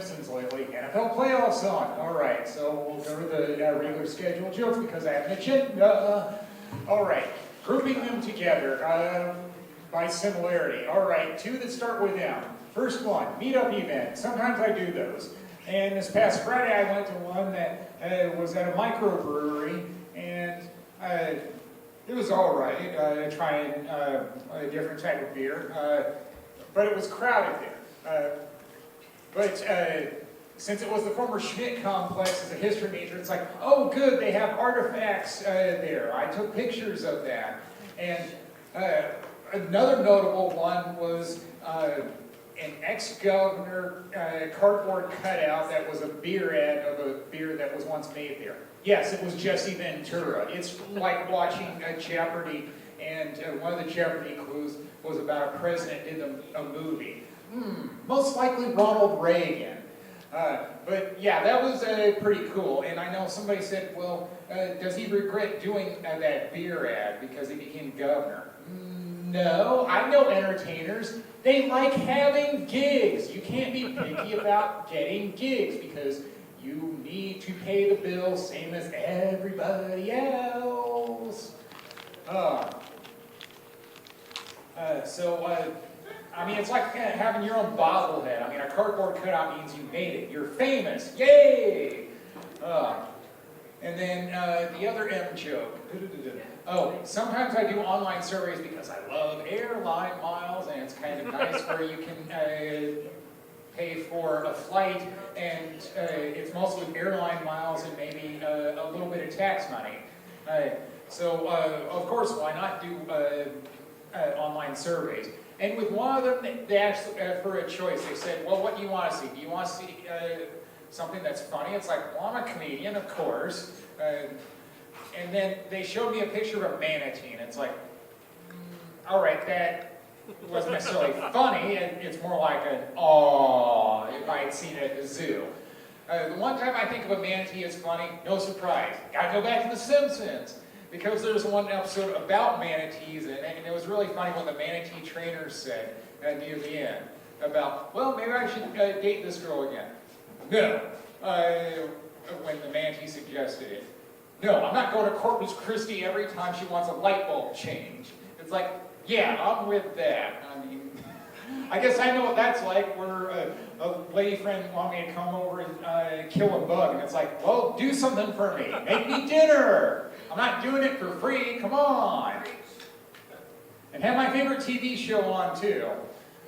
Simpsons lately. NFL playoffs on. All right, so we'll go to the regular scheduled jokes because I have an agenda. All right, grouping them together by similarity. All right, two that start with M. First one, meetup event. Sometimes I do those. And this past Friday I went to one that was at a microbrewery, and it was all right, trying a different type of beer, but it was crowded there. But since it was the former Schmidt complex as a history major, it's like, oh good, they have artifacts there. I took pictures of that. And another notable one was an ex-governor cardboard cutout that was a beer ad of a beer that was once made there. Yes, it was Jesse Ventura. It's like watching Jeopardy, and one of the Jeopardy clues was about a president in a movie. Most likely Ronald Reagan. But yeah, that was pretty cool. And I know somebody said, well, does he regret doing that beer ad because he became governor? No, I know entertainers. They like having gigs. You can't be picky about getting gigs because you need to pay the bills same as everybody else. I mean, it's like having your own bobblehead. I mean, a cardboard cutout means you made it. You're famous. Yay! And then the other M joke. Oh, sometimes I do online surveys because I love airline miles, and it's kind of nice where you can pay for a flight, and it's mostly airline miles and maybe a little bit of tax money. So, of course, why not do online surveys? And with one of them, they asked for a choice. They said, well, what do you want to see? Do you want to see something that's funny? It's like, well, I'm a comedian, of course. And then they showed me a picture of a manatee, and it's like, all right, that wasn't necessarily funny. It's more like an aw if I had seen it at the zoo. The one time I think of a manatee as funny, no surprise. Gotta go back to The Simpsons, because there's one episode about manatees, and it was really funny what the manatee trainer said near the end about, well, maybe I should date this girl again. No, when the manatee suggested it. No, I'm not going to Corpus Christi every time she wants a light bulb change. It's like, yeah, I'm with that. I mean, I guess I know what that's like, where a lady friend wanted me to come over and kill a bug, and it's like, well, do something for me. Make me dinner. I'm not doing it for free. Come on. And have my favorite TV show on, too,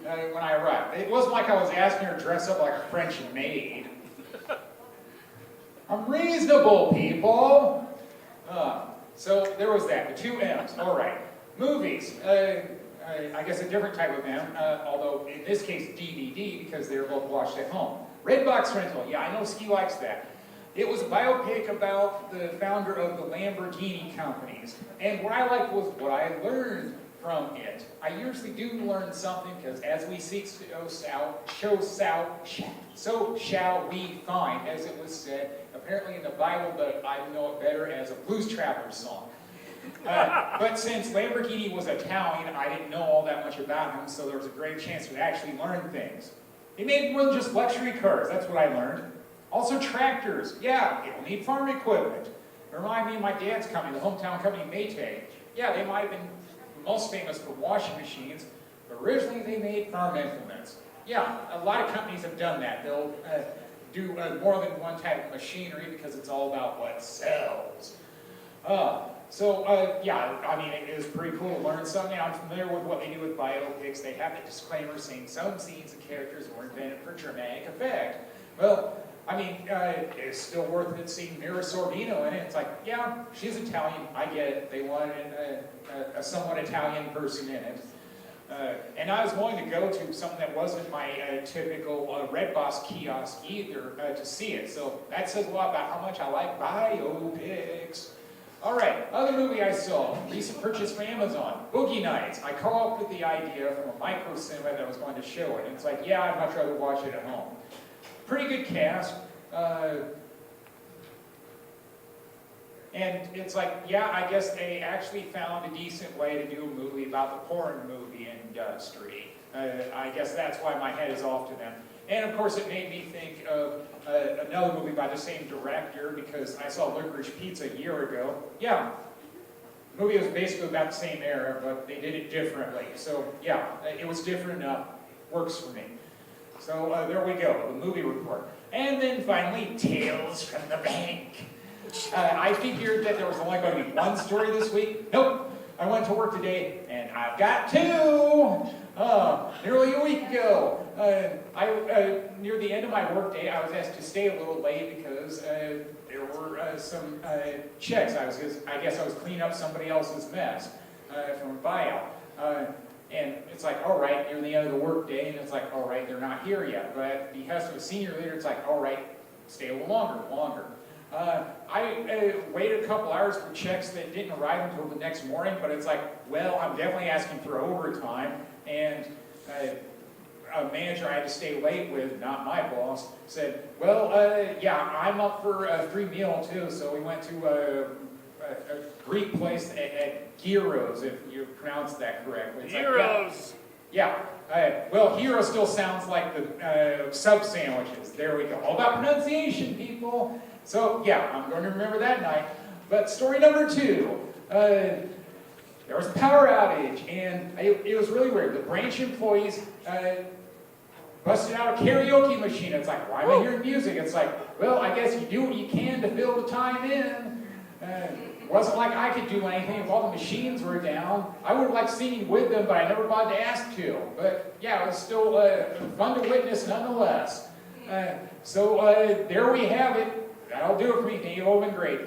when I arrived. It wasn't like I was asking her to dress up like a French maid. I'm reasonable, people. So there was that, the two M's. All right. Movies. I guess a different type of M, although in this case DVD, because they were both watched at home. Redbox rental. Yeah, I know Ski likes that. It was a biopic about the founder of the Lamborghini companies. And what I liked was what I learned from it. I usually do learn something, because as we seek so shall we find, as it was said, apparently in the Bible, but I know it better as a Blues Travelers song. But since Lamborghini was Italian, I didn't know all that much about him, so there was a great chance to actually learn things. He made more than just luxury cars, that's what I learned. Also tractors, yeah, it'll need farm equipment. Remind me of my dad's company, the hometown company Maytag. Yeah, they might have been most famous for washing machines, but originally they made farm implements. Yeah, a lot of companies have done that. They'll do more than one type of machinery because it's all about what sells. Yeah, I mean, it is pretty cool to learn something. I'm familiar with what they do with biopics. They have a disclaimer saying some scenes and characters were invented for dramatic effect. Well, I mean, it's still worth it seeing Mira Sorvino in it. It's like, yeah, she's Italian. I get it. They wanted a somewhat Italian person in it. And I was going to go to something that wasn't my typical Redbox kiosk either to see it. So that says a lot about how much I like biopics. All right, other movie I saw, recent purchase from Amazon, Boogie Nights. I came up with the idea from a micro cinema that I was going to show it. And it's like, yeah, I'd much rather watch it at home. Pretty good cast. And it's like, yeah, I guess they actually found a decent way to do a movie about the porn movie industry. I guess that's why my head is off to them. And of course it made me think of another movie by the same director, because I saw Licorice Pizza a year ago. Yeah, the movie was basically about the same era, but they did it differently. So yeah, it was different enough. Works for me. So there we go, the movie report. And then finally, Tales from the Bank. I figured that there was only going to be one story this week. Nope. I went to work today, and I've got two. Nearly a week ago, near the end of my work day, I was asked to stay a little late because there were some checks. I guess I was cleaning up somebody else's mess from a buyout. And it's like, all right, near the end of the work day, and it's like, all right, they're not here yet. But at the behest of a senior leader, it's like, all right, stay a little longer. I waited a couple hours for checks that didn't arrive until the next morning, but it's like, well, I'm definitely asking for overtime, and a manager I had to stay late with, not my boss, said, well, yeah, I'm up for a free meal too, so we went to a Greek place at Gyros, if you pronounce that correctly. It's Gyros! Like, yeah. Well, Hero still sounds like the sub sandwiches. There we go. All about pronunciation, people. So, yeah, I'm going to remember that night. But story number two. There was a power outage, and it was really weird. The branch employees busted out a karaoke machine. It's like, why am I hearing music? It's like, well, I guess you do what you can to fill the time in. It wasn't like I could do anything if all the machines were down. I would have liked singing with them, but I never bothered to ask to. But yeah, it was still fun to witness nonetheless. So there we have it. That'll do it for me, Dave Oven Great.